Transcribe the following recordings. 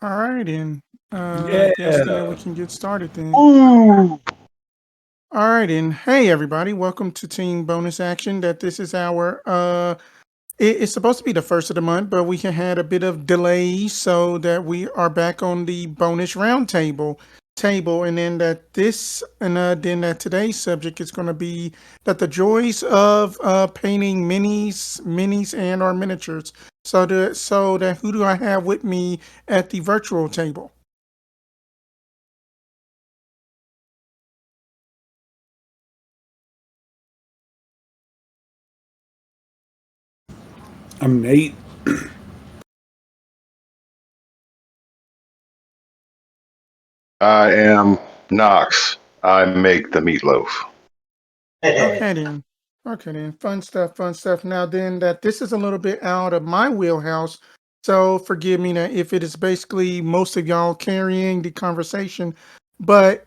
All right, and I guess then we Yeah. can get started then. Ooh. All right, and hey everybody, welcome to Team Bonus Action. That this is our it's supposed to be the first of the month, but we had a bit of delay, so that we are back on the bonus roundtable, and then that today's subject is going to be that the joys of painting minis and or miniatures. So that who do I have with me at the virtual table? I'm Nate. I am Knox. I make the meatloaf. Okay then. Okay then. Fun stuff, fun stuff. Now then that this is a little bit out of my wheelhouse. So forgive me that if it is basically most of y'all carrying the conversation. But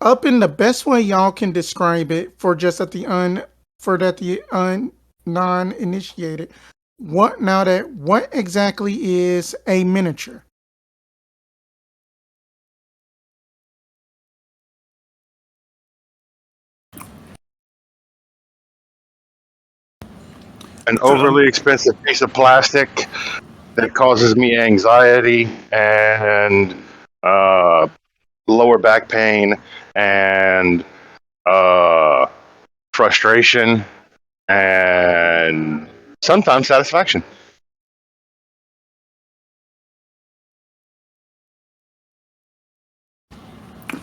up in the best way y'all can describe it for just at the un for that the un non initiated. What exactly is a miniature? An Um, overly expensive piece of plastic that causes me anxiety and uh, lower back pain and uh, frustration and sometimes satisfaction.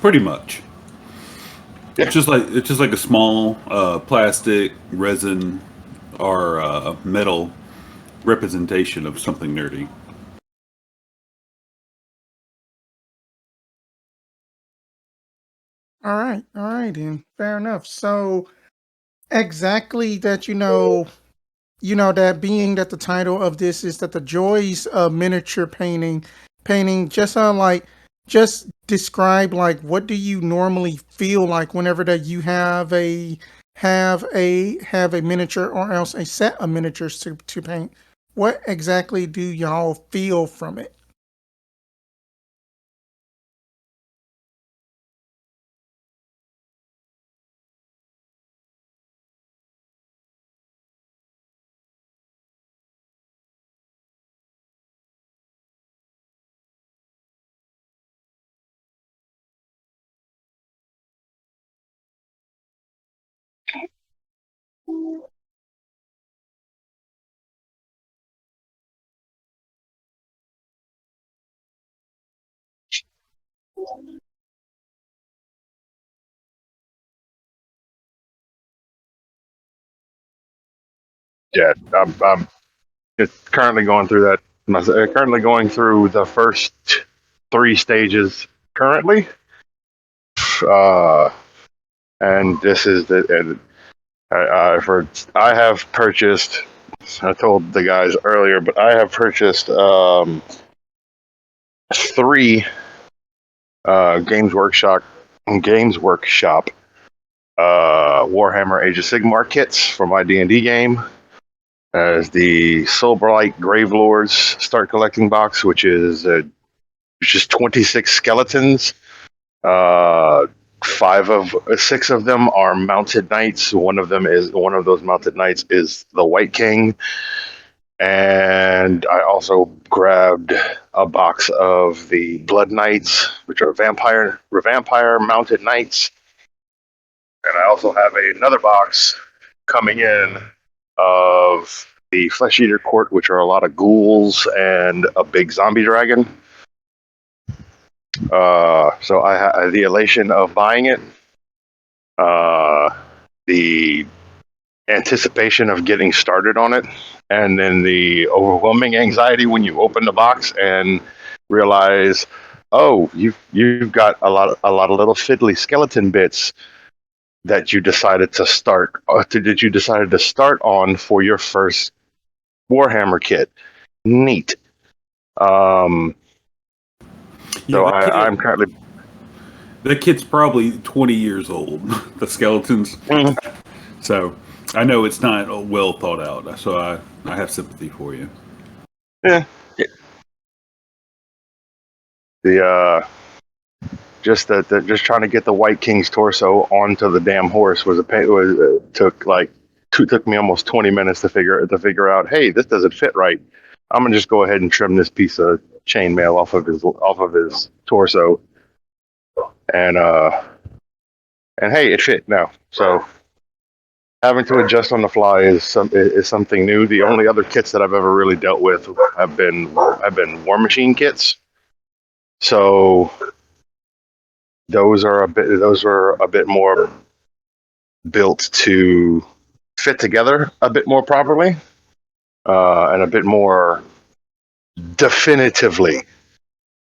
Pretty much. Yeah. It's just like a small plastic, resin, or metal representation of something nerdy. All right, then. Fair enough. So exactly that you know that being that the title of this is that the joys of miniature painting just just describe like what do you normally feel like whenever that you have a miniature or else a set of miniatures to paint. What exactly do y'all feel from it? Yeah. I'm just currently going through that. Currently going through the first three stages currently. Uh, and this is the and I have purchased. I told the guys earlier, but I have purchased three Games Workshop Warhammer Age of Sigmar kits for my D&D game. As the Soulblight Gravelords Start Collecting box, which is just 26 skeletons. Uh, six of them are mounted knights. One of those mounted knights is the White King, and I also grabbed a box of the Blood Knights, which are vampire mounted knights, and I also have another box coming in of the Flesh Eater Court, which are a lot of ghouls and a big zombie dragon. So I had the elation of buying it, the anticipation of getting started on it, and then the overwhelming anxiety when you open the box and realize, oh, you've got a lot of little fiddly skeleton bits that you decided to start on for your first Warhammer kit. Neat. Um, Yeah, so I'm currently. that kit's probably 20 years old. The skeletons. Mhm. So I know it's not well thought out. So I have sympathy for you. Yeah. The just trying to get the White King's torso onto the damn horse was a pain. Took me almost 20 minutes to figure out. Hey, this doesn't fit right. I'm gonna just go ahead and trim this piece of chainmail off of his torso, and hey, it fit now. So having to adjust on the fly is something new. The only other kits that I've ever really dealt with have been War Machine kits. So those are a bit more built to fit together a bit more properly, and a bit more definitively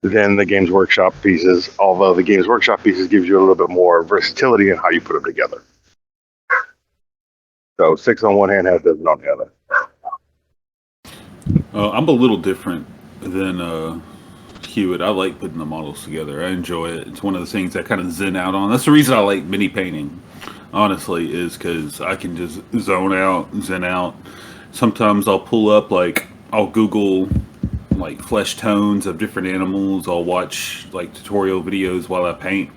than the Games Workshop pieces. Although the Games Workshop pieces gives you a little bit more versatility in how you put them together. So 6 on one hand, half dozen on the other. I'm a little different than Hewitt. I like putting the models together. I enjoy it. It's one of the things I kind of zen out on. That's the reason I like mini painting, honestly, is because I can just zone out, zen out. Sometimes I'll pull up, like, I'll Google, like, flesh tones of different animals. I'll watch, like, tutorial videos while I paint.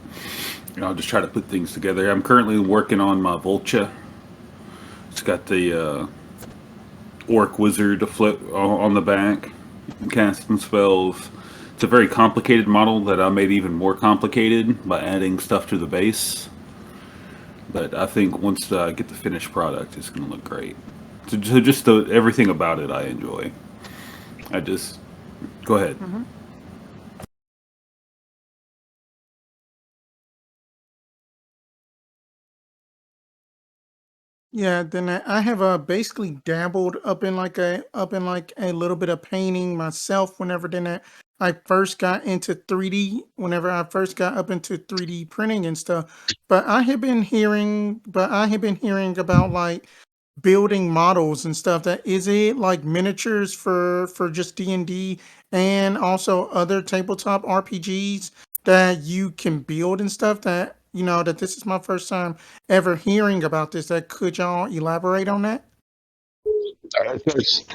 And I'll just try to put things together. I'm currently working on my Vulture. It's got the orc wizard to flip on the back, casting spells. It's a very complicated model that I made even more complicated by adding stuff to the base. But I think once I get the finished product, it's going to look great. So just everything about it I enjoy. Go ahead. Mm-hmm. Yeah, then I have basically dabbled up in like a little bit of painting myself. I first got into 3D. Whenever I first got up into 3D printing and stuff, but I have been hearing about like building models and stuff. That is it like miniatures for just D&D and also other tabletop RPGs that you can build and stuff. That that this is my first time ever hearing about this. That could y'all elaborate on that? There's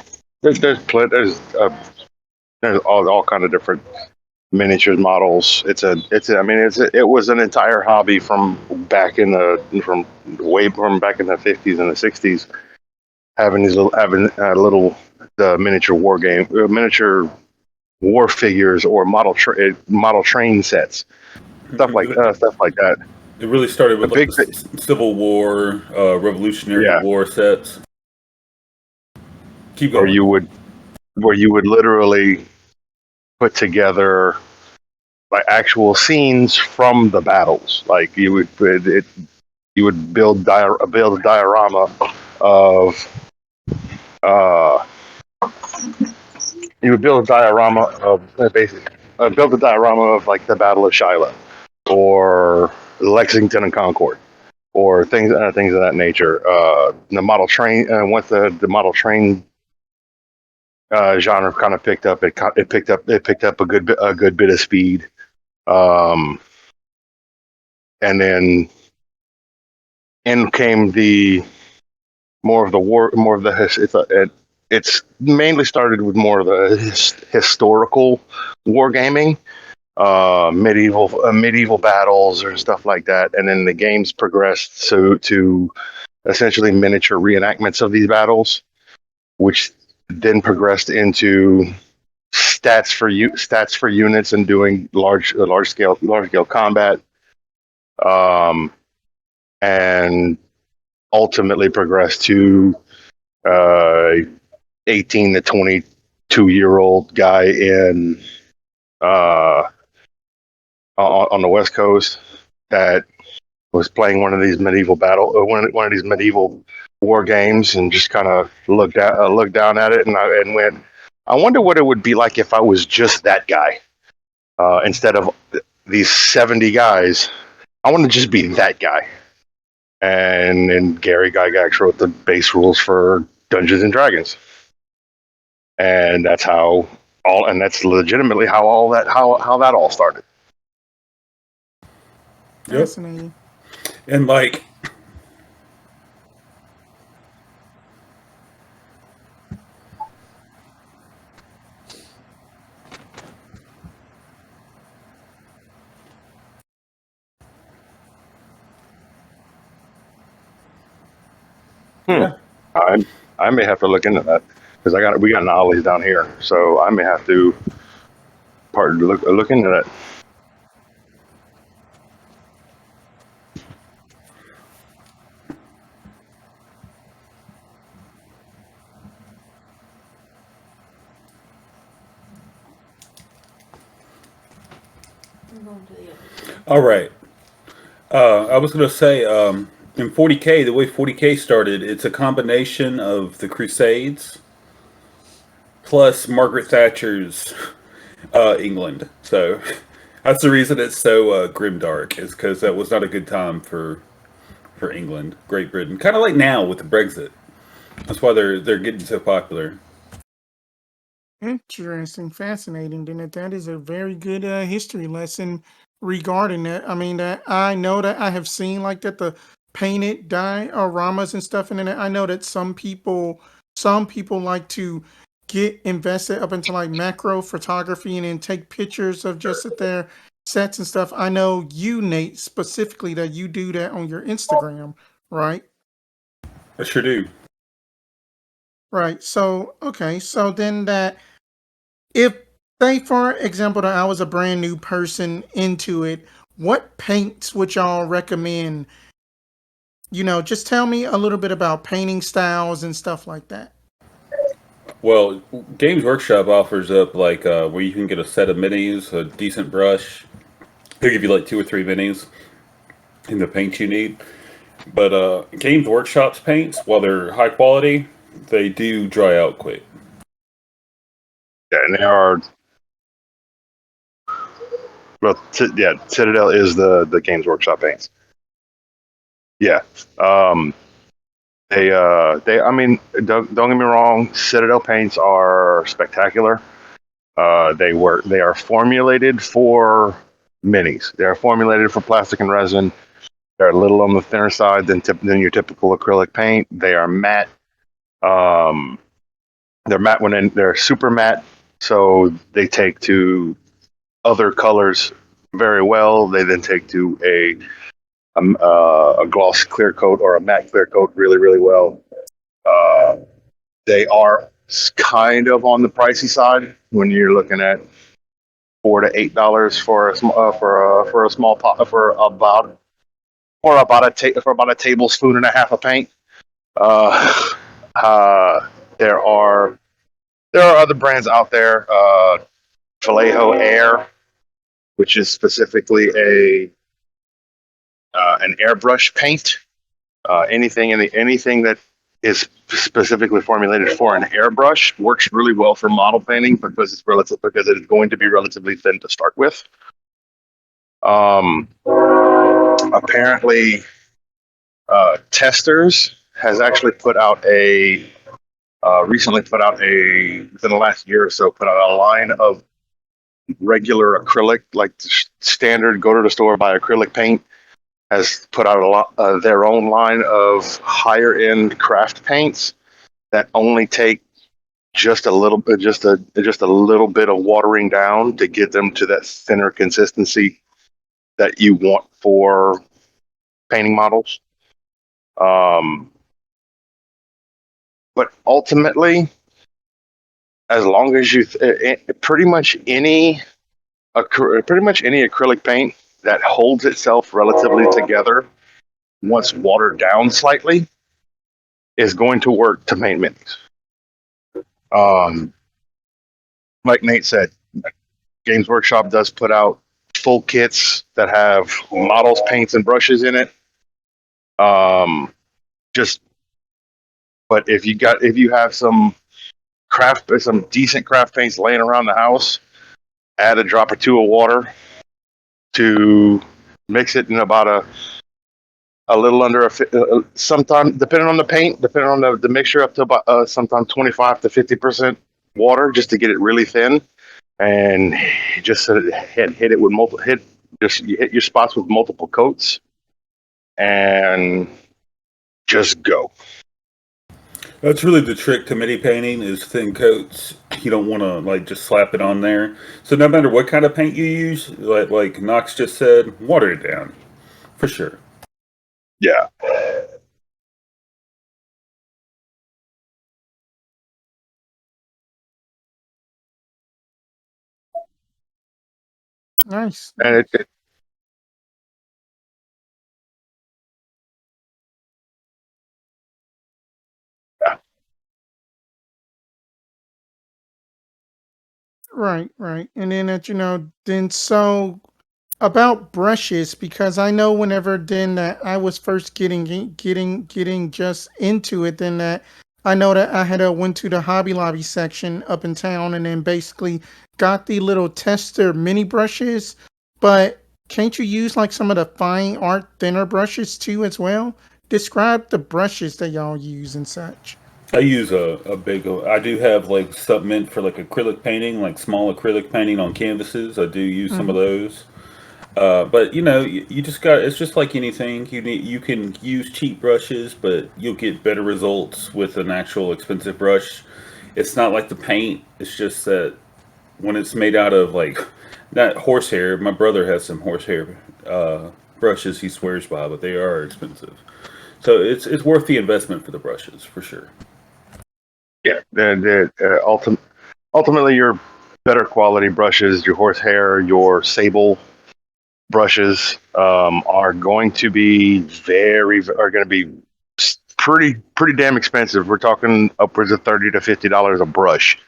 there's all kind of different miniatures models. It was an entire hobby from back in the 50s and the 60s, having little the miniature miniature war figures or model train sets, stuff like that. It really started The with like big the Civil War, Revolutionary Yeah, War sets. Keep where going. you would literally put together like actual scenes from the battles. Like you would build a diorama of uh, you would build a diorama of build a diorama of like the Battle of Shiloh or Lexington and Concord or things of that nature. The model train once the model train genre kind of picked up, it picked up a good bit of speed. Um, and then in came the more of the war, more of the it's mainly started with more of the historical wargaming, medieval battles or stuff like that, and then the games progressed to essentially miniature reenactments of these battles, which then progressed into stats for units and doing large scale combat, um, and ultimately progressed to uh, 18 to 22-year-old guy in uh, on the West Coast that was playing one of these medieval war games, and just kind of looked down at it, and went, I wonder what it would be like if I was just that guy, instead of these 70 guys. I want to just be that guy. And Gary Gygax wrote the base rules for Dungeons and Dragons, and that's legitimately how that all started. Yep. Fascinating. And like, Yeah. I may have to look into that because we got nollies down here, so I may have to look into that. All right. I was going to say, in 40K, the way 40K started, it's a combination of the Crusades plus Margaret Thatcher's England. So that's the reason it's so grimdark, is because that was not a good time for England, Great Britain. Kind of like now with the Brexit. That's why they're getting so popular. Interesting, fascinating. Then that is a very good history lesson regarding that. I mean, that I know that I have seen like that the painted dioramas and stuff, and then I know that some people like to get invested up into like macro photography and then take pictures of just their sets and stuff. I know you, Nate, specifically that you do that on your Instagram, right? I sure do. Right. So okay, so then that if say for example that I was a brand new person into it, what paints would y'all recommend? Just tell me a little bit about painting styles and stuff like that. Well, Games Workshop offers up like where you can get a set of minis, a decent brush. They'll give you like 2 or 3 minis in the paint you need. But Games Workshop's paints, while they're high quality, they do dry out quick. Yeah, and they are. Well, Citadel is the Games Workshop Paints. Yeah. They. I mean, don't get me wrong. Citadel Paints are spectacular. They are formulated for minis. They are formulated for plastic and resin. They're a little on the thinner side than your typical acrylic paint. They are matte. Um, they're matte they're super matte, so they take to other colors very well. They then take to a gloss clear coat or a matte clear coat really, really well. Uh, they are kind of on the pricey side when you're looking at $4 to $8 for a small pot for about a tablespoon and a half of paint. Uh, there are other brands out there. Vallejo Air, which is specifically a an airbrush paint. Anything that is specifically formulated for an airbrush works really well for model painting because it is going to be relatively thin to start with. Apparently, Testers has actually recently put out within the last year or so, put out a line of regular acrylic, like standard go to the store buy acrylic paint. Has put out their own line of higher end craft paints that only take just a little bit, just a little bit of watering down to get them to that thinner consistency that you want for painting models. But ultimately, as long as pretty much any acrylic paint that holds itself relatively together once watered down slightly is going to work to paint minis. Like Nate said, Games Workshop does put out full kits that have models, paints, and brushes in it. Just, but if you have some decent craft paints laying around the house, add a drop or two of water to mix it in about a little under sometime, depending on the paint, depending on the mixture, up to about sometimes 25 to 50% water, just to get it really thin, and just hit it with you hit your spots with multiple coats, and just go. That's really the trick to mini painting is thin coats. You don't want to like just slap it on there. So no matter what kind of paint you use, like Knox just said, water it down for sure. Yeah. Nice. And it yeah. Right, right. And then then so about brushes, because I know whenever then that I was first getting just into it, then that I know that I had went to the Hobby Lobby section up in town and then basically got the little tester mini brushes. But can't you use like some of the fine art thinner brushes too as well? Describe the brushes that y'all use and such. I use a big. I do have like stuff meant for like acrylic painting, like small acrylic painting on canvases. I do use some of Hmm. those. But you just got. It's just like anything. You can use cheap brushes, but you'll get better results with an actual expensive brush. It's not like the paint. It's just that when it's made out of like not horsehair. My brother has some horsehair brushes he swears by, but they are expensive. So it's worth the investment for the brushes for sure. Yeah, ultimately your better quality brushes, your horsehair, your sable brushes are going to be pretty damn expensive. We're talking upwards of $30 to $50 a brush,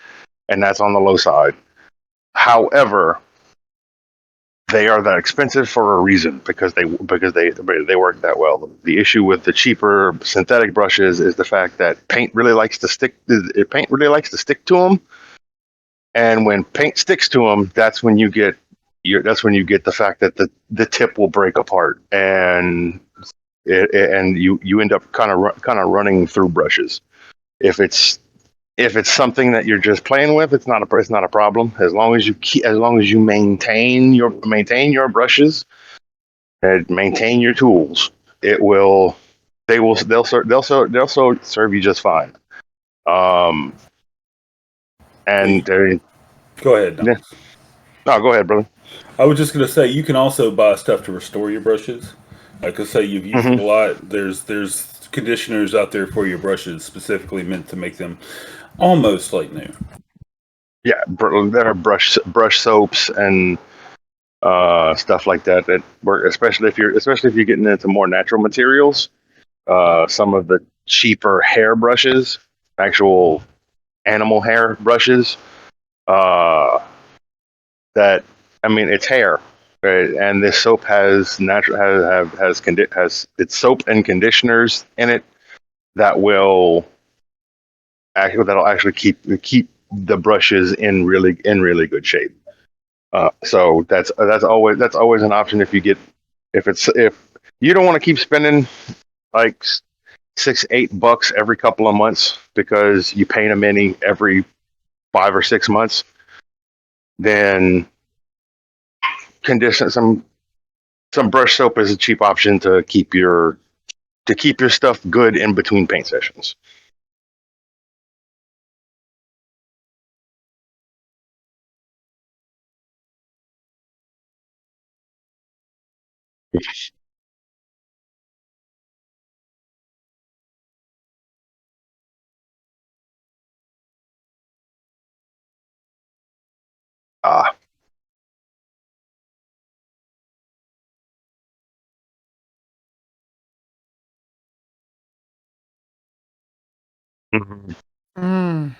and that's on the low side. However, they are that expensive for a reason because they work that well. The issue with the cheaper synthetic brushes is the fact that paint really likes to stick. Paint really likes to stick to them, and when paint sticks to them, that's when you get the fact that the tip will break apart, and you end up kind of running through brushes. If it's something that you're just playing with, it's not a problem as long as you maintain your brushes and maintain your tools. It will they will they'll serve you just fine. Um, and Go ahead, yeah. Knox. No, go ahead, brother. I was just gonna say you can also buy stuff to restore your brushes. Like I say, you've used Hmm. them a lot. There's conditioners out there for your brushes specifically meant to make them almost like new. Yeah, there are brush soaps and stuff like that work, especially if you're getting into more natural materials. Some of the cheaper hair brushes, actual animal hair brushes, uh, that I mean, it's hair, right? And this soap has natural has it's soap and conditioners in it that that'll actually keep the brushes in really good shape. So that's always an option if you don't want to keep spending like $6-8 every couple of months because you paint a mini every 5 or 6 months, then condition some brush soap is a cheap option to keep your stuff good in between paint sessions. Ah, mhm. Mm.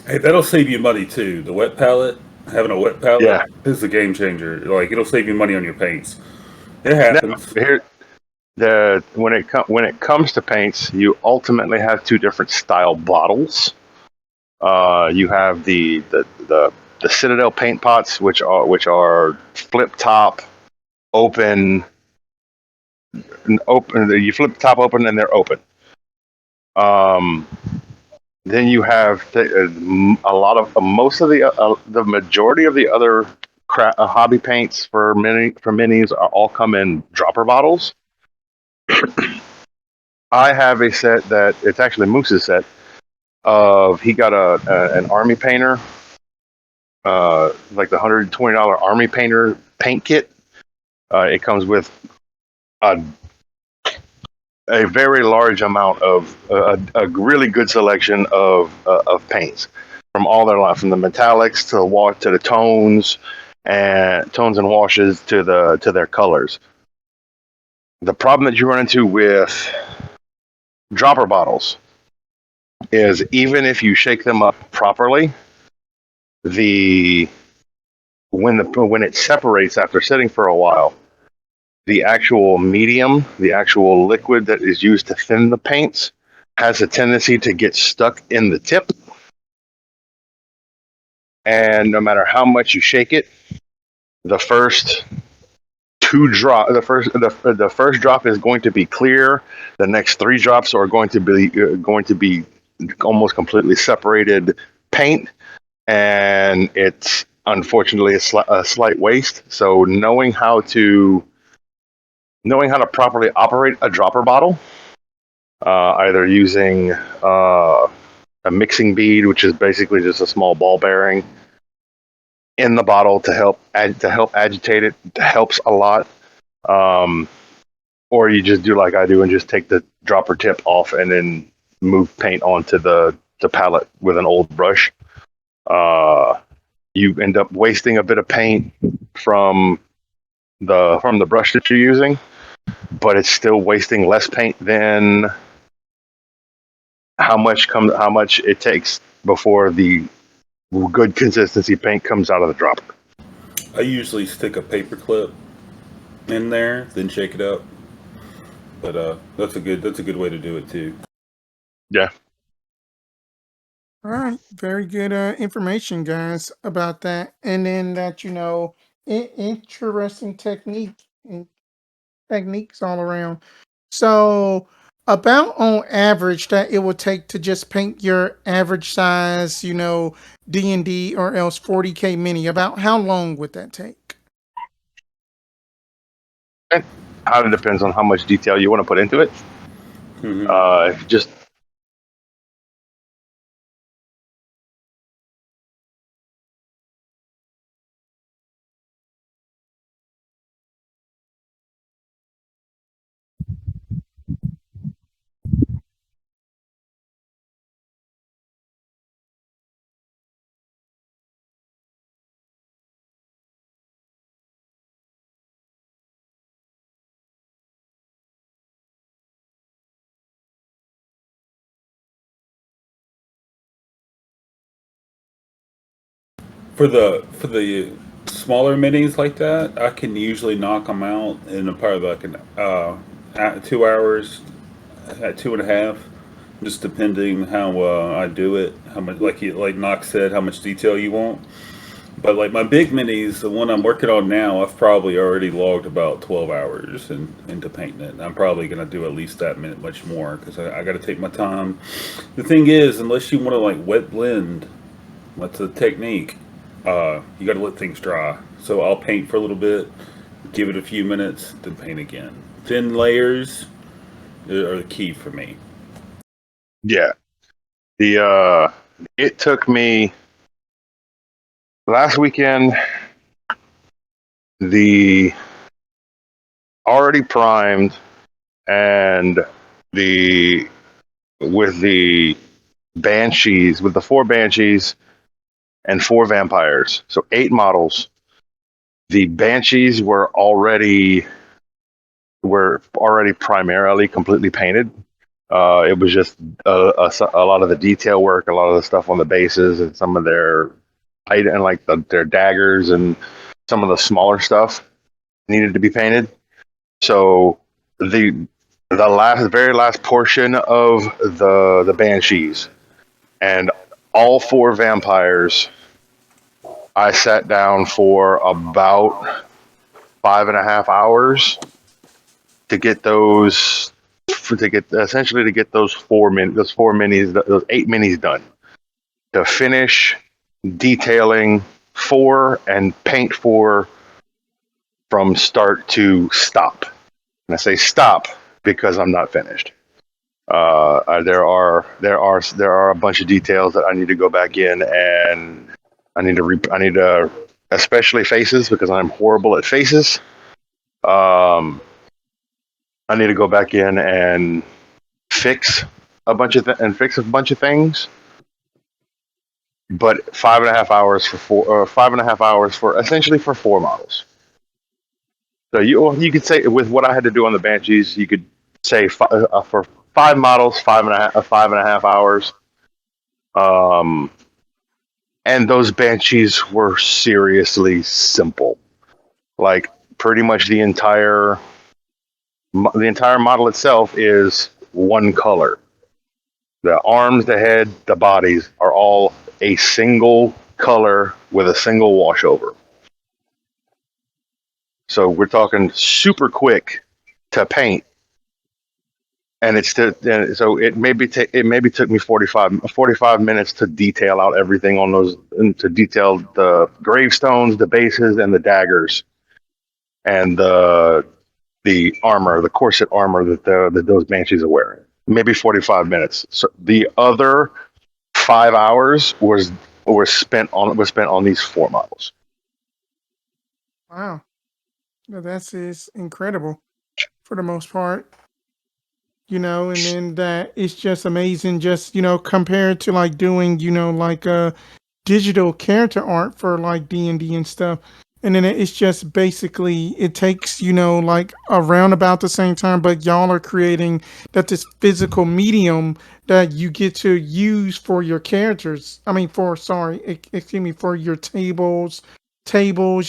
Hey, that'll save you money too. The wet palette, having a wet palette Yeah. is a game changer. Like it'll save you money on your paints. It Now happens. here when it comes to paints, you ultimately have two different style bottles. You have the Citadel paint pots, which are flip top open, open. You flip the top open and they're open. Um, then you have a lot of most of the majority of the other hobby paints for minis are all come in dropper bottles. I have a set that it's actually Moose's set of he got an army painter like the $120 Army Painter paint kit. It comes with a, a very large amount of a really good selection of paints from all their line, from the metallics to the tones and washes to their colors. The problem that you run into with dropper bottles is even if you shake them up properly, the when it separates after sitting for a while, the actual medium, the actual liquid that is used to thin the paints, has a tendency to get stuck in the tip. And no matter how much you shake it, the first the first drop is going to be clear. The next three drops are going to be almost completely separated paint, and it's unfortunately a slight waste. So knowing how to properly operate a dropper bottle, either using a mixing bead, which is basically just a small ball bearing in the bottle to help agitate it, helps a lot. Or you just do like I do and just take the dropper tip off and then move paint onto the palette with an old brush. You end up wasting a bit of paint from the brush that you're using, but it's still wasting less paint than how much it takes before the good consistency paint comes out of the dropper. I usually stick a paper clip in there, then shake it up. But that's a good way to do it too. Yeah. All right, very good information, guys, about that. And then that interesting techniques all around. So, about on average, that it will take to just paint your average size, D&D or else 40K mini. About how long would that take? It kind of depends on how much detail you want to put into it. Just For the smaller minis like that, I can usually knock them out in probably like at 2 hours, at 2.5, just depending how I do it. How much, like Knox said, how much detail you want. But like my big minis, the one I'm working on now, I've probably already logged about 12 hours into painting it. I'm probably gonna do at least that minute, much more, because I got to take my time. The thing is, unless you want to like wet blend, that's a technique. You got to let things dry. So I'll paint for a little bit, give it a few minutes, then paint again. Thin layers are the key for me. yeah. It took me last weekend, the already primed and the with the banshees, with the 4 banshees and 4 vampires, so 8 models. The banshees were already primarily completely painted. It was just a lot of the detail work, a lot of the stuff on the bases, and some of their and like their daggers and some of the smaller stuff needed to be painted. So the very last portion of the banshees and all 4 vampires, I sat down for about 5.5 hours to get those to get those 4 minis, those 8 minis done, to finish detailing 4 and paint 4 from start to stop. And I say stop because I'm not finished. There are a bunch of details that I need to go back in and I need to especially faces because I'm horrible at faces. I need to go back in and fix fix a bunch of things. But 5.5 hours for 5.5 hours for essentially for 4 models. So you could say with what I had to do on the Banshees, you could say for 5 models, 5.5 hours. And those Banshees were seriously simple. Like pretty much the entire model itself is one color. The arms, the head, the bodies are all a single color with a single washover. So we're talking super quick to paint, and so it maybe took me 45 minutes to detail out everything on those, and to detail the gravestones, the bases, and the daggers, and the armor, the corset armor that those Banshees are wearing. Maybe 45 minutes. So the other 5 hours was spent on these 4 models. Wow. That's is incredible for the most part. And then that it's just amazing, just compared to like doing, like digital character art for like D&D and stuff. And then it's just basically it takes, like around about the same time, but y'all are creating that this physical medium that you get to use for your characters. I mean for sorry, excuse me, for your tables,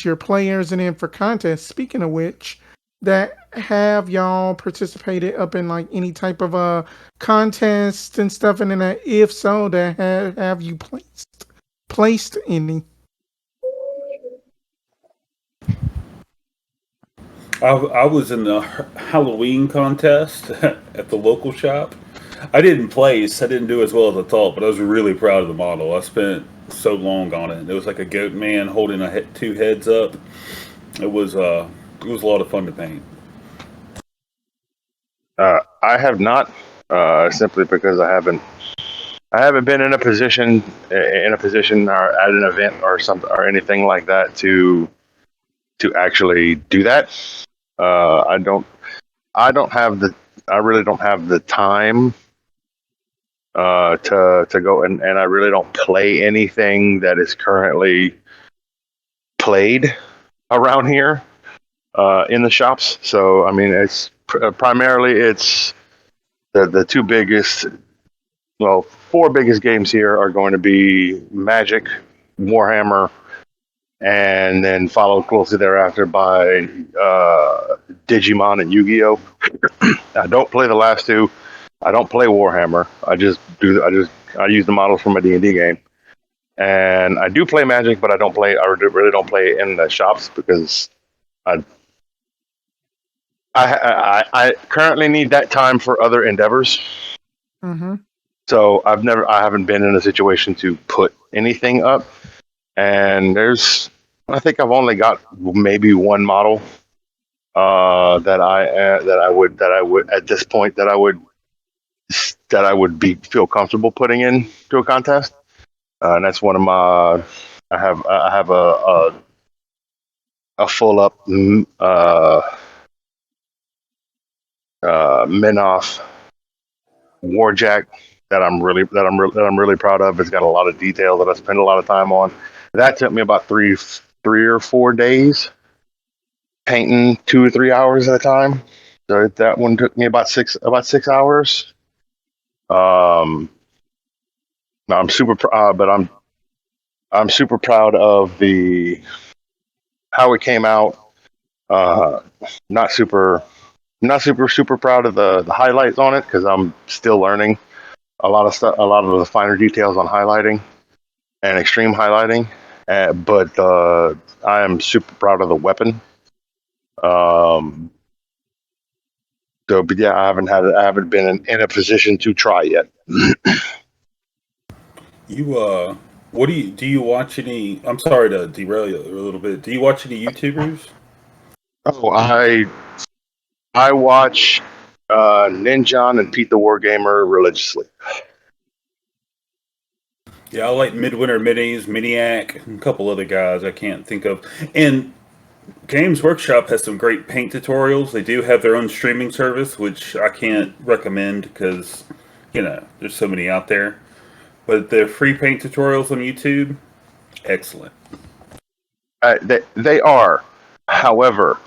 your players, and then for contests. Speaking of which, that have y'all participated up in like any type of contest and stuff, and then if so, that have you placed any? I was in the Halloween contest at the local shop. I didn't place. I didn't do as well as I thought, but I was really proud of the model. I spent so long on it. It was like a goat man holding two heads up. It was a lot of fun to paint. I have not, simply because I haven't been in a position or at an event or something or anything like that to actually do that. Uh, I don't I really don't have the time to go, and I really don't play anything that is currently played around here in the shops. So I mean, it's primarily it's the two biggest, well, 4 biggest games here are going to be Magic, Warhammer, and then followed closely thereafter by Digimon and Yu-Gi-Oh. I don't play the last two. I don't play Warhammer. I use the models from a D&D game, and I do play Magic, but I really don't play in the shops because I I currently need that time for other endeavors. Mm-hmm. So I haven't been in a situation to put anything up, and I think I've only got maybe one model that I would at this point that I would feel comfortable putting in to a contest, and that's one of my. I have a full up Minoff Warjack that I'm really proud of. It's got a lot of detail that I spend a lot of time on. That took me about 3 or 4 days painting 2 or 3 hours at a time. So that one took me about 6 hours. Um, I'm super proud, but I'm super proud of the how it came out. Uh, not super super proud of the highlights on it because I'm still learning a lot of stuff, a lot of the finer details on highlighting and extreme highlighting. But I am super proud of the weapon. Um, but yeah, I haven't been in a position to try yet. You what do you watch any? I'm sorry to derail you a little bit. Do you watch any YouTubers? Oh, I watch Ninjon and Pete the Wargamer religiously. Yeah, I like Midwinter Minis, Miniac, and a couple other guys I can't think of. And Games Workshop has some great paint tutorials. They do have their own streaming service, which I can't recommend because, there's so many out there. But their free paint tutorials on YouTube, excellent. They are. However,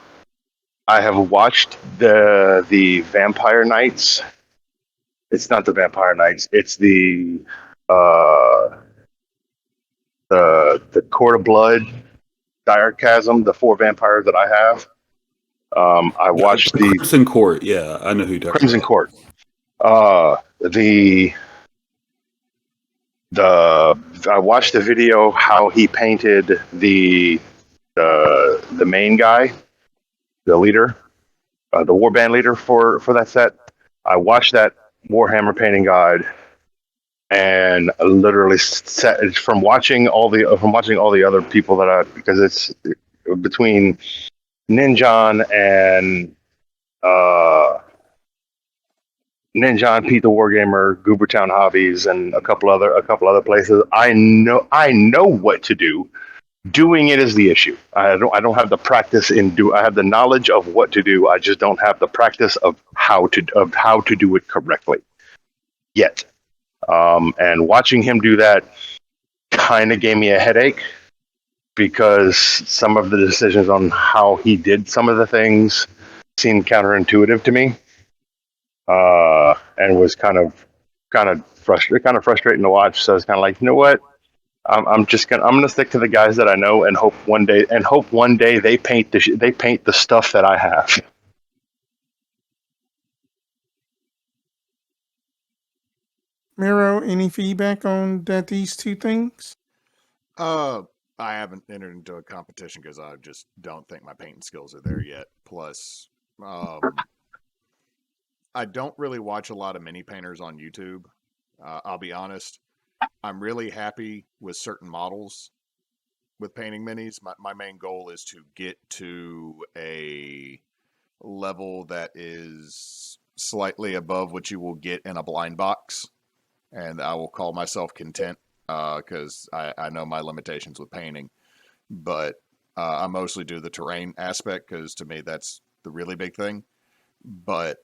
I have watched the Vampire Knights. It's not the Vampire Knights. It's uh the Court of Blood, Dire Chasm, the 4 vampires that I have. I watched The the Crimson Court, yeah, I know who you're talking Crimson about. Court. The I watched the video how he painted the main guy, the leader, the warband leader for that set. I watched that Warhammer painting guide and literally set from watching all the other people that I, because it's between Ninjan and uh Ninja, Pete the Wargamer, Goobertown Hobbies, and a couple other places. I know what to do. Doing it is the issue. I don't have the practice I have the knowledge of what to do. I just don't have the practice of how to do it correctly yet. And watching him do that kind of gave me a headache because some of the decisions on how he did some of the things seemed counterintuitive to me, and was kind of frustrating to watch. So it's kind of like, you know what? I'm gonna stick to the guys that I know and hope one day they paint the stuff that I have. Miro, any feedback on that? These two things. Uh, I haven't entered into a competition because I just don't think my painting skills are there yet. Plus, I don't really watch a lot of mini painters on YouTube. I'll be honest. I'm really happy with certain models with painting minis. My main goal is to get to a level that is slightly above what you will get in a blind box, and I will call myself content because I know my limitations with painting. But I mostly do the terrain aspect because to me that's the really big thing. But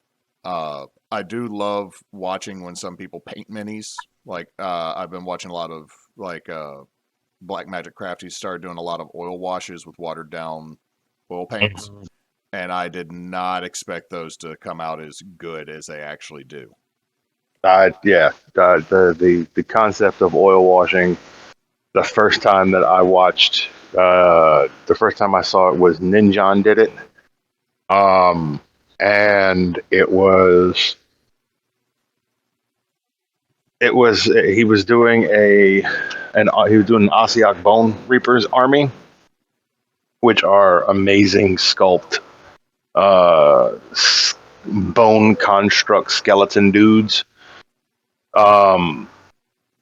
I do love watching when some people paint minis. Like I've been watching a lot of like Black Magic Crafty started doing a lot of oil washes with watered down oil paints, and I did not expect those to come out as good as they actually do. Yeah, the concept of oil washing. The first time that I watched, the first time I saw it was Ninjan did it, and it was he was doing an Asiak Bone Reapers army, which are amazing sculpt, uh, bone construct skeleton dudes. Um,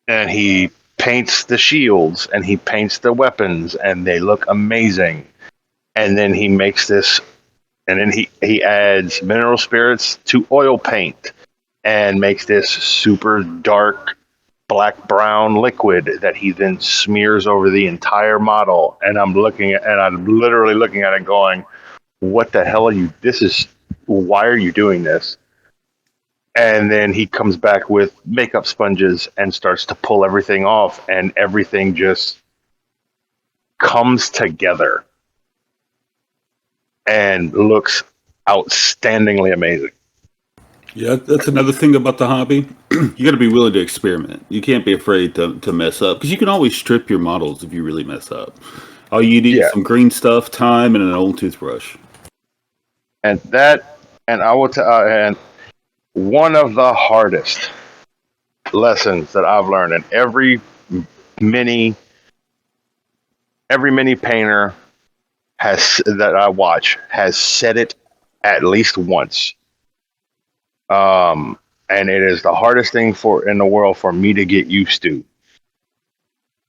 and he paints the shields and he paints the weapons and they look amazing. And then he makes this, and then he adds mineral spirits to oil paint and makes this super dark black brown liquid that he then smears over the entire model. And I'm literally looking at it going, what the hell are you, why are you doing this? And then he comes back with makeup sponges and starts to pull everything off, and everything just comes together and looks outstandingly amazing. Yeah, that's another thing about the hobby. You got to be willing to experiment. You can't be afraid to mess up because you can always strip your models if you really mess up. All you need is Yeah, some green stuff, time, and an old toothbrush. and that, and I will tell, and one of the hardest lessons that I've learned, and mini every mini painter that I watch has said it at least once. And it is the hardest thing in the world for me to get used to,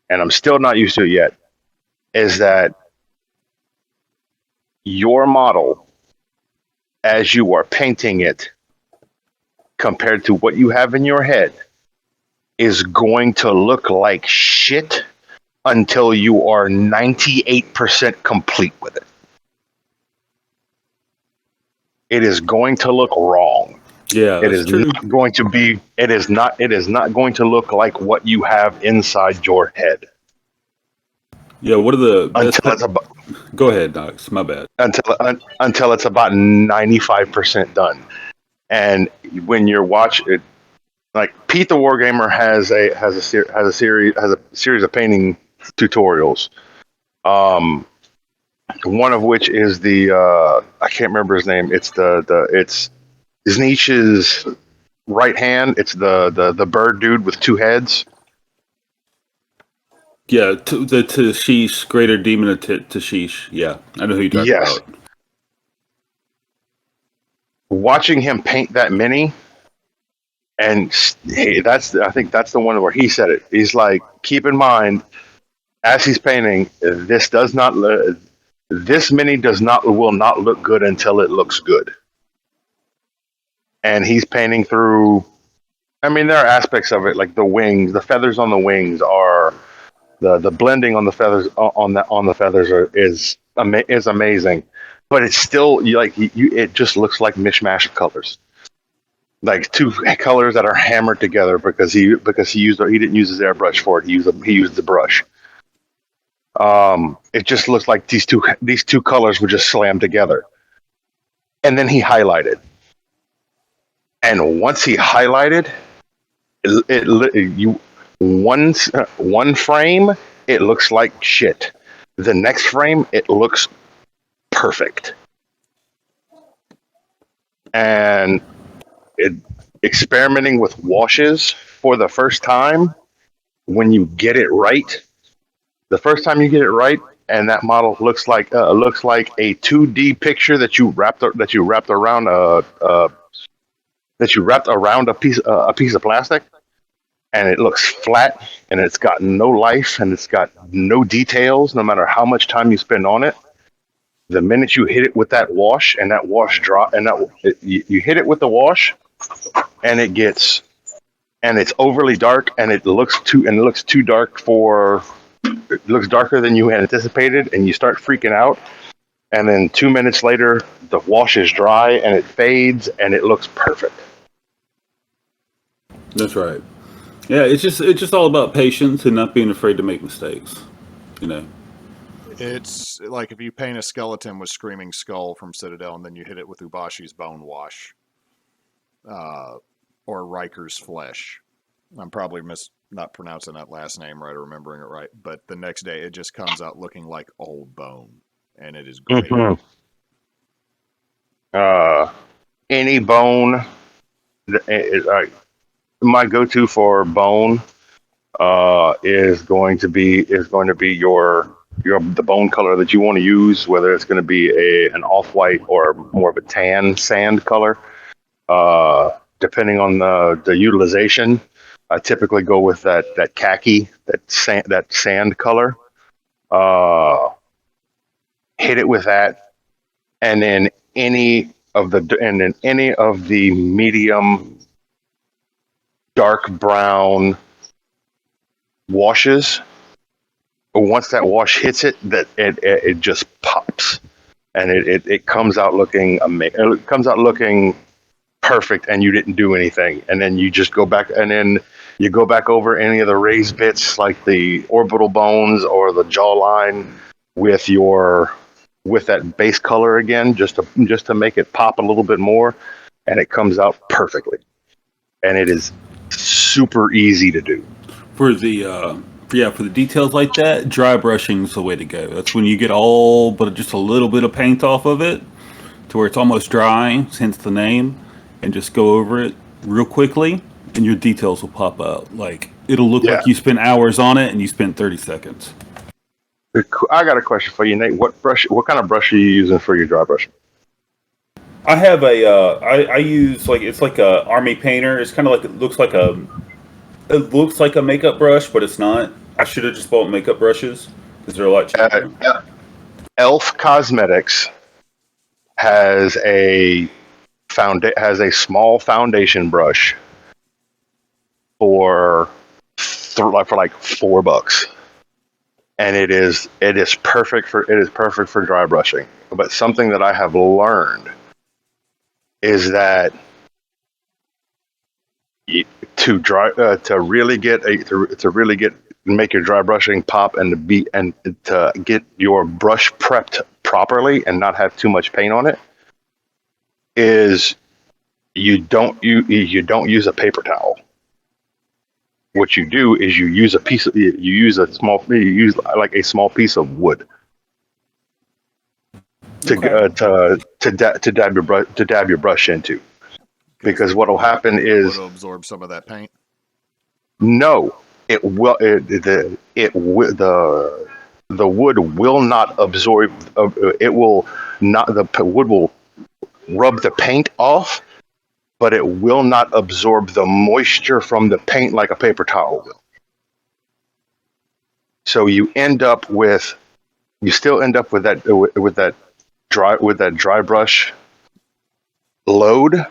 and I'm still not used to it yet. Is that your model, as you are painting it, compared to what you have in your head, is going to look like shit until you are 98% complete with it. It is going to look wrong. Yeah, It that's is true. not going to be. It is not going to look like what you have inside your head Yeah, what are the best? until it's about Go ahead, Docs. My bad. until it's about 95% done. And when you're watching, like Pete the Wargamer has a series of painting tutorials. One of which is the I can't remember his name. It's Znich's right hand. It's the bird dude with two heads. Yeah, the Tashish, Greater Demon of Tashish. Yeah, I know who you're talking Yes, about. watching him paint that mini, and hey, I think that's the one where he said it. He's like, keep in mind as he's painting, this mini will not look good until it looks good. And he's painting through. I mean, there are aspects of it like the wings, the feathers on the wings are the blending on the feathers on the feathers is amazing, but it's still it just looks like mishmash of colors, like two colors that are hammered together because he didn't use his airbrush for it. He used the brush. It just looks like these two colors were just slammed together, and then he highlighted. And once he highlighted, you one frame it looks like shit. The next frame it looks perfect. And it, experimenting with washes for the first time, when you get it right, the first time you get it right, and that model looks like a 2D picture that you wrapped around a piece of plastic, and it looks flat, and it's got no life, and it's got no details, no matter how much time you spend on it. The minute you hit it with that wash, and that wash drop, and you hit it with the wash, and it's overly dark, and it looks too dark it looks darker than you had anticipated, and you start freaking out. And then 2 minutes later, the wash is dry, and it fades, and it looks perfect. That's right. Yeah, it's just all about patience and not being afraid to make mistakes. You know. It's like if you paint a skeleton with Screaming Skull from Citadel and then you hit it with Ubashi's Bone Wash or Riker's Flesh. I'm probably not pronouncing that last name right or remembering it right, but the next day it just comes out looking like old bone, and it is great. Mm-hmm. Any bone, my go-to for bone is going to be your the bone color that you want to use, whether it's going to be an off-white or more of a tan sand color. Depending on the utilization, I typically go with that khaki, that sand color. Hit it with that, and then any of the medium dark brown washes. Once that wash hits it, that it just pops, and it comes out looking amazing. It comes out looking perfect, and you didn't do anything. And then you just go back, and then you go back over any of the raised bits, like the orbital bones or the jawline, with that base color again, just to make it pop a little bit more, and it comes out perfectly. And it is super easy to do. For the details like that, dry brushing is the way to go. That's when you get all but just a little bit of paint off of it to where it's almost dry, hence the name, and just go over it real quickly, and your details will pop out. Like it'll look Yeah. like you spent hours on it and you spent 30 seconds. I got a question for you, Nate. What kind of brush are you using for your dry brushing? I have I use it's like a army painter. It's kind of like it looks like a makeup brush, but it's not. I should have just bought makeup brushes because they're a lot cheaper. Elf Cosmetics has a small foundation brush for for like $4, and it is perfect for dry brushing. But something that I have learned is that to really make your dry brushing pop and to get your brush prepped properly and not have too much paint on it is you don't use a paper towel. What you do is you use like a small piece of wood to dab your brush into, because what will happen is it'll absorb some of that paint. no, it will the wood will not absorb. It will not the wood will rub the paint off, but it will not absorb the moisture from the paint like a paper towel will. So you still end up with that dry brush load,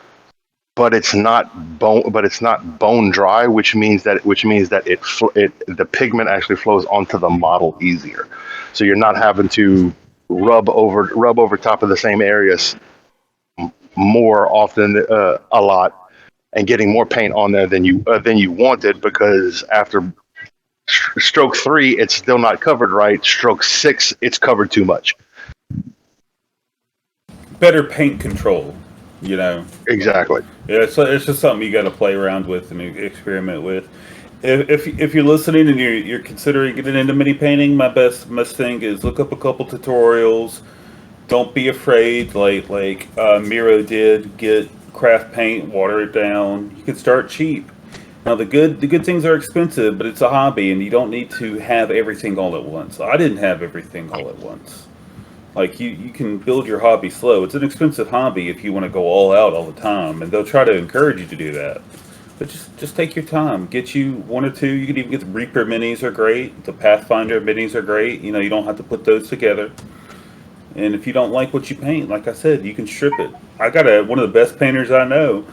but it's not bone dry, which means that the pigment actually flows onto the model easier. So you're not having to rub over top of the same areas more often, a lot, and getting more paint on there than you wanted, because after stroke 3 it's still not covered right. Stroke 6 it's covered too much. Better paint control, you know. Exactly. Yeah, it's just something you got to play around with and experiment with. If you're listening and you're considering getting into mini painting, my best thing is look up a couple tutorials. Don't be afraid, like Miro did. Get craft paint, water it down. You can start cheap. Now the good things are expensive, but it's a hobby, and you don't need to have everything all at once. I didn't have everything all at once. Like you can build your hobby slow. It's an expensive hobby if you want to go all out all the time, and they'll try to encourage you to do that. But just take your time. Get you one or two. You can even get the Reaper minis are great. The Pathfinder minis are great. You know, you don't have to put those together. And if you don't like what you paint, like I said, you can strip it. I got one of the best painters I know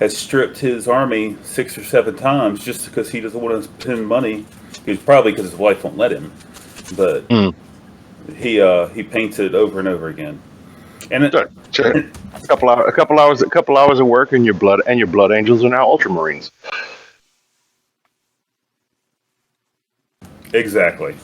has stripped his army 6 or 7 times just because he doesn't want to spend money. It's probably because his wife won't let him. But he paints it over and over again. And Sure. A couple hours of work, and your blood angels are now ultramarines. exactly.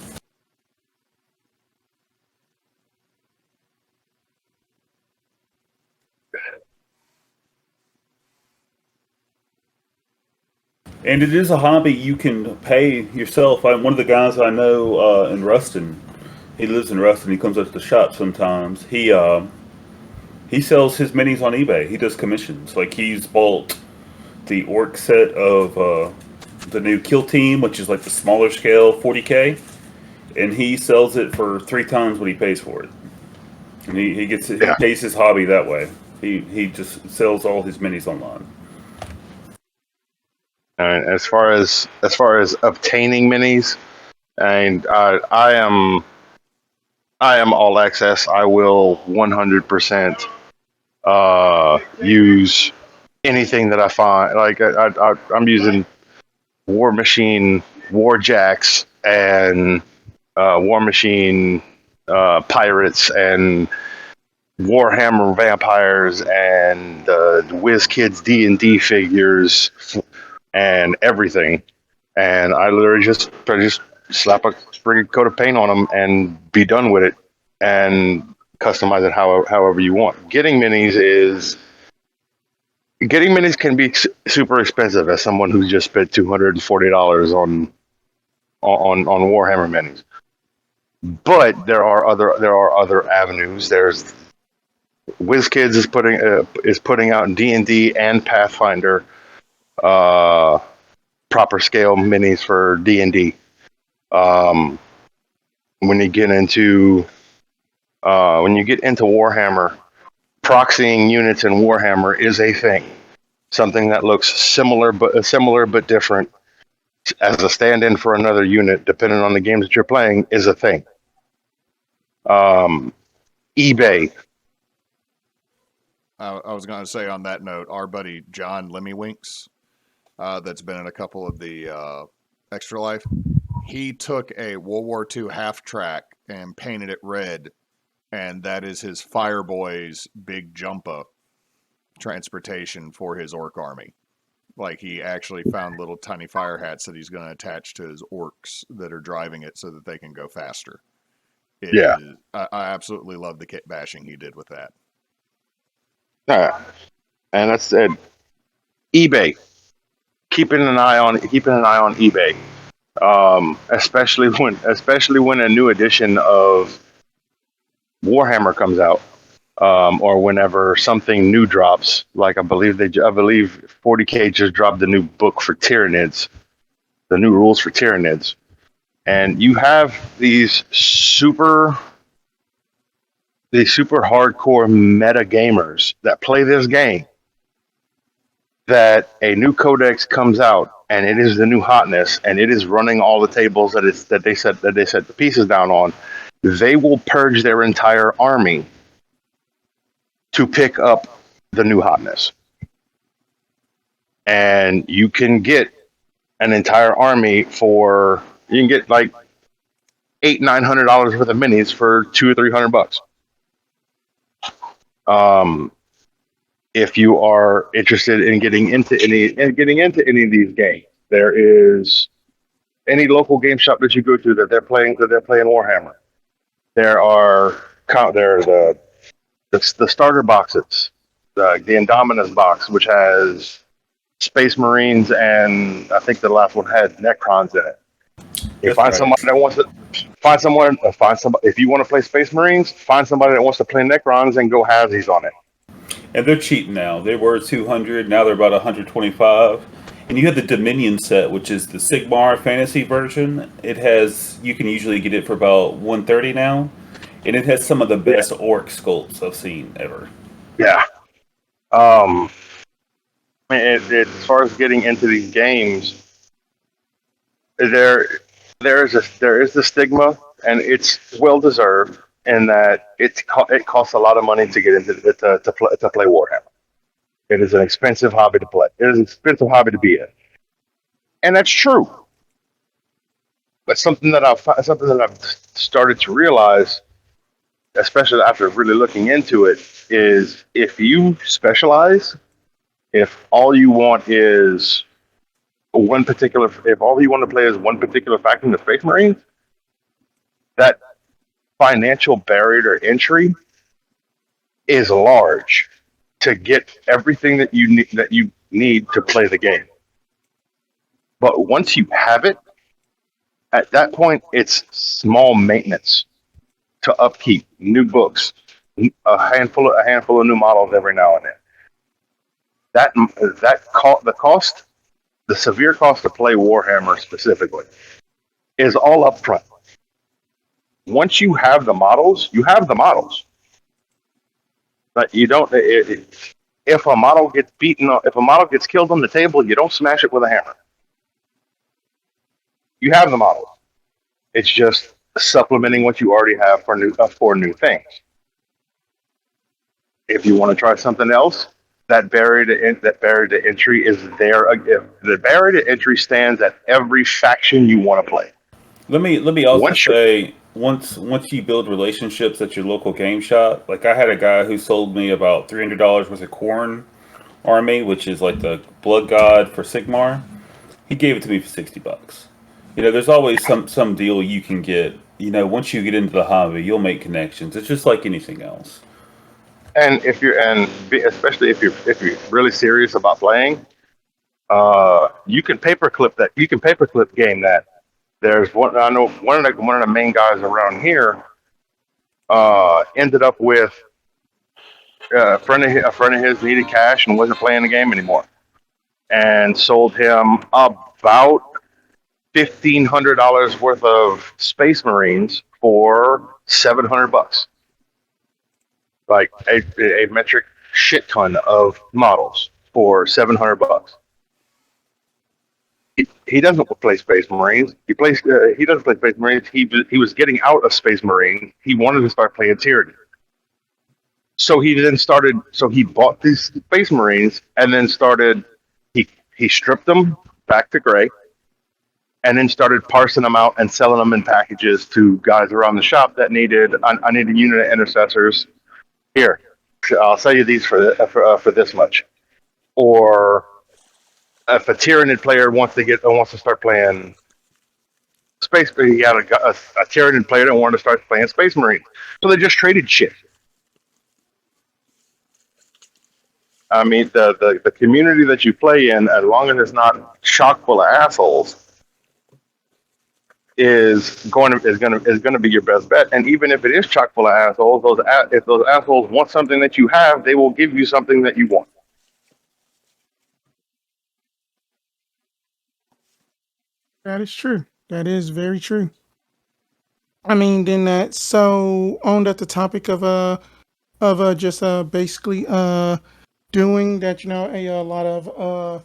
And it is a hobby you can pay yourself. One of the guys I know in Ruston, he lives in Ruston. He comes up to the shop sometimes. He sells his minis on eBay. He does commissions. Like he's bought the orc set of the new Kill Team, which is like the smaller scale 40K, and he sells it for 3 times what he pays for it. And he pays his hobby that way. He just sells all his minis online. And as far as obtaining minis, and I am all access. I will 100% use anything that I find. Like I'm using War Machine Warjacks and War Machine pirates and Warhammer vampires and WizKids D&D figures and everything. And I literally just slap a friggin' coat of paint on them and be done with it, and customize it however you want. Getting minis can be super expensive as someone who just spent $240 on Warhammer minis. But there are other avenues. There's WizKids is putting out D&D and Pathfinder proper scale minis for D&D. When you get into Warhammer, proxying units in Warhammer is a thing. Something that looks similar but different as a stand-in for another unit, depending on the games that you're playing, is a thing. eBay. I was going to say on that note, our buddy John Lemmywinks, that's been in a couple of the Extra Life. He took a World War II half track and painted it red, and that is his Fireboy's big jumpa transportation for his orc army. Like, he actually found little tiny fire hats that he's going to attach to his orcs that are driving it so that they can go faster. Yeah. I absolutely love the kit bashing he did with that. And that's it. eBay. Keeping an eye on eBay. Especially when a new edition of Warhammer comes out, or whenever something new drops. Like I believe 40K just dropped the new book for Tyranids, the new rules for Tyranids, and you have these super hardcore meta gamers that play this game. That a new codex comes out and it is the new hotness, and it is running all the tables that they set the pieces down on. They will purge their entire army to pick up the new hotness, and you can get an entire army you can get like $800-900 worth of minis for $200-300. If you are interested in getting into any of these games, there is any local game shop that you go to that they're playing Warhammer. There are the starter boxes, the Indominus box, which has Space Marines, and I think the last one had Necrons in it. You find somebody that wants to if you want to play Space Marines, find somebody that wants to play Necrons and go halvesies on it. And they're cheap now. They were 200, now they're about 125. And you have the Dominion set, which is the Sigmar fantasy version. You can usually get it for about 130 now. And it has some of the best orc sculpts I've seen ever. Yeah. As far as getting into these games, there is the stigma, and it's well deserved, in that it costs a lot of money to get into to play Warhammer. It is an expensive hobby to play. It is an expensive hobby to be in, and that's true. But something that I've started to realize, especially after really looking into it, is if you specialize, if all you want is if all you want to play is one particular faction, the Space Marines, that financial barrier to entry is large to get everything that you need to play the game. But once you have it, at that point, it's small maintenance to upkeep, new books, a handful of new models every now and then. The severe cost to play Warhammer specifically is all up front. Once you have the models, you have the models. But you don't. If a model gets killed on the table, you don't smash it with a hammer. You have the models. It's just supplementing what you already have for new things. If you want to try something else, that barrier to entry is there. The barrier to entry stands at every faction you want to play. Let me also say, once you build relationships at your local game shop, like I had a guy who sold me about $300 worth of Khorne army, which is like the blood god for Sigmar. He gave it to me for $60. There's always some deal you can get. Once you get into the hobby, you'll make connections. It's just like anything else. And especially if you're really serious about playing, you can paperclip that. You can paperclip game that. There's one I know. One of the main guys around here ended up with a friend of his needed cash and wasn't playing the game anymore, and sold him about $1,500 worth of Space Marines for $700. Like a metric shit ton of models for $700. He doesn't play Space Marines. He doesn't play Space Marines. He was getting out of Space Marine. He wanted to start playing Tyranny. So he bought these Space Marines and then started. He stripped them back to gray, and then started parsing them out and selling them in packages to guys around the shop that needed. I need a unit of intercessors. Here, I'll sell you these for this much. Or if a Tyranid player wants to start playing Space, he had a Tyranid player that wanted to start playing Space Marine, so they just traded shit. I mean, the community that you play in, as long as it's not chock full of assholes, is going to be your best bet. And even if it is chock full of assholes, if those assholes want something that you have, they will give you something that you want. That is true. That is very true. I mean, then that so on that the topic of just basically doing that, a lot of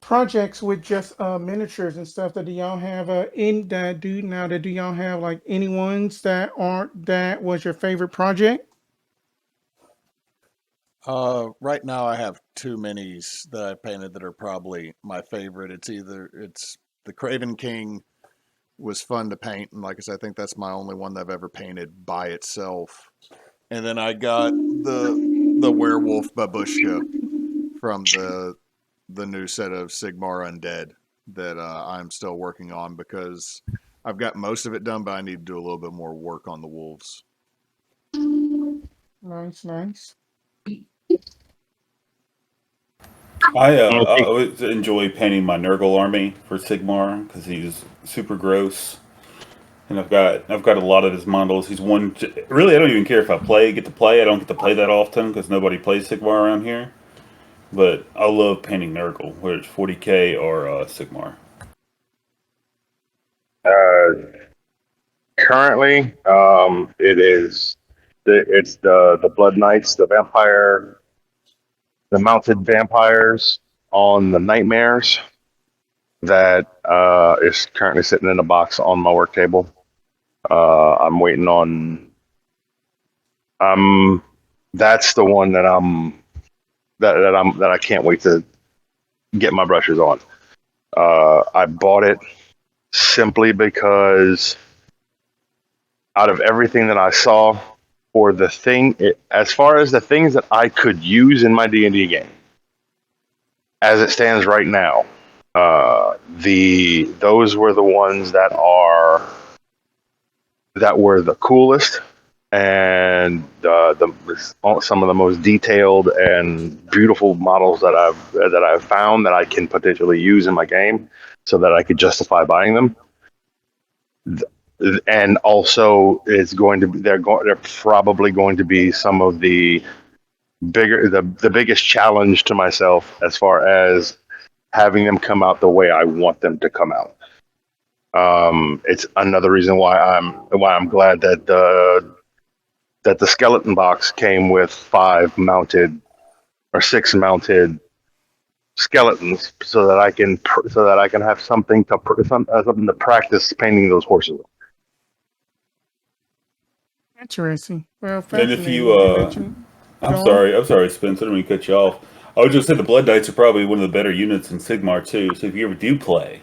projects with just miniatures and stuff. That do y'all have in that do now that do y'all have like any ones that aren't that was your favorite project? Right now I have two minis that I painted that are probably my favorite. It's the Craven King was fun to paint, and like I said, I think that's my only one that I've ever painted by itself. And then I got the werewolf babushka from the new set of Sigmar Undead that I'm still working on because I've got most of it done, but I need to do a little bit more work on the wolves. Nice, nice. I Okay. always enjoy painting my Nurgle army for Sigmar because he's super gross, and I've got a lot of his models. He's one. Really, I don't even care if I get to play. I don't get to play that often because nobody plays Sigmar around here. But I love painting Nurgle, whether it's 40k or Sigmar. Currently, it's the Blood Knights, the mounted vampires on the Nightmares that is currently sitting in a box on my work table. I'm waiting on. That's the one that I can't wait to get my brushes on. I bought it simply because out of everything that I saw for the thing, as far as the things that I could use in my D&D game, as it stands right now, those were the ones that were the coolest and some of the most detailed and beautiful models that I've found that I can potentially use in my game, so that I could justify buying them. And also, they're probably going to be some of the biggest challenge to myself as far as having them come out the way I want them to come out. It's another reason why I'm glad that the skeleton box came with 5 mounted or 6 mounted skeletons, so that I can have something to practice painting those horses. Interesting. Well, And if fascinating. you, Then that you I'm go on. sorry, Spence. I don't mean to cut you off. I would just say the Blood Knights are probably one of the better units in Sigmar too. So if you ever do play,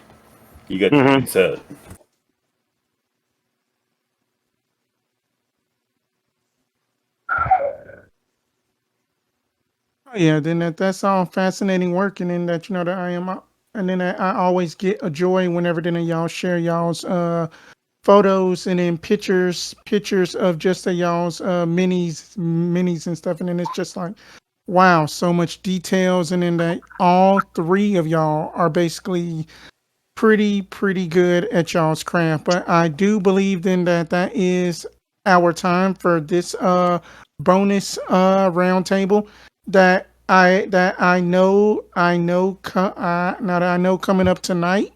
you got your Mm-hmm. good set. Oh, yeah, then that's all fascinating work, and then that that I am, and then I always get a joy whenever then y'all share y'all's photos and then pictures of just y'all's minis and stuff, and then it's just like, wow, so much details, and then that all three of y'all are basically pretty good at y'all's craft. But I do believe then that is our time for this bonus roundtable now that I know coming up tonight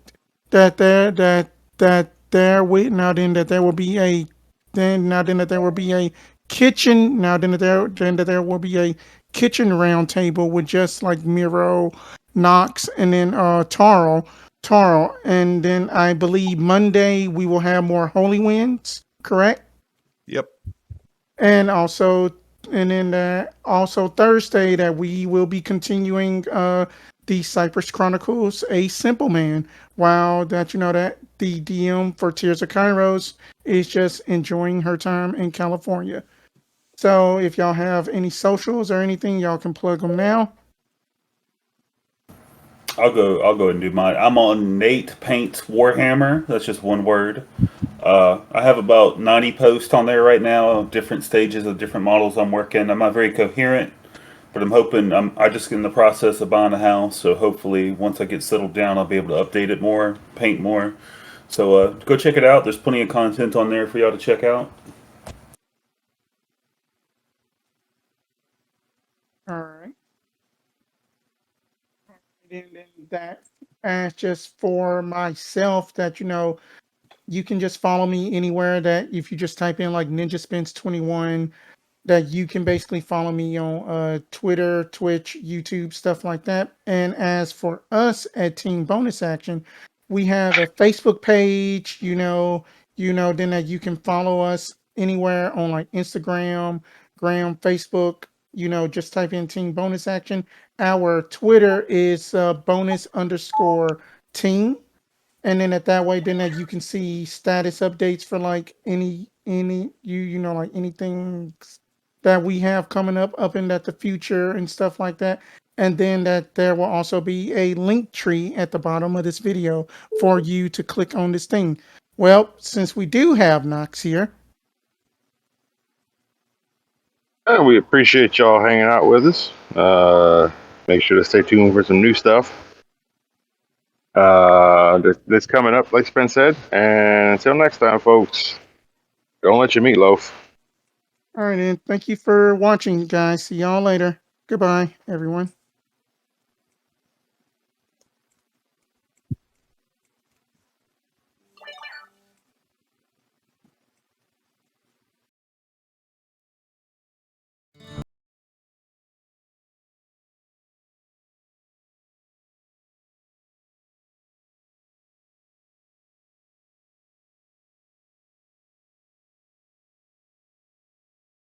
that there will now then that there will be a then now then that there will be a kitchen now then that there will be a kitchen roundtable with just like Miro, Knox, and then Taro, and then I believe Monday we will have more Holy Winds, correct? Yep. And also And then also Thursday that we will be continuing the Cypress Chronicles, A Simple Man. While that that the DM for Tears of Kairos is just enjoying her time in California. So if y'all have any socials or anything, y'all can plug them now. I'll go. I'll go and do mine. I'm on Nate Paints Warhammer. That's just one word. I have about 90 posts on there right now, of different stages of different models I'm working. I'm not very coherent, but I'm hoping I just in the process of buying a house, so hopefully once I get settled down, I'll be able to update it more, paint more. So go check it out. There's plenty of content on there for y'all to check out. All right. And then that as just for myself that you can just follow me anywhere that if you just type in like Ninjaspence 21 that you can basically follow me on Twitter, Twitch, YouTube, stuff like that. And as for us at Team Bonus Action, we have a Facebook page, then that you can follow us anywhere on like Instagram, Facebook, just type in Team Bonus Action. Our Twitter is bonus underscore team, and then at that way then that you can see status updates for like any like anything that we have coming up in that the future and stuff like that. And then that there will also be a link tree at the bottom of this video for you to click on this thing. Well, since we do have Knox here, We appreciate y'all hanging out with us. Make sure to stay tuned for some new stuff. That's coming up, like Spence said. And until next time, folks, don't let your meatloaf. all right, and thank you for watching, guys. See y'all later. Goodbye, everyone.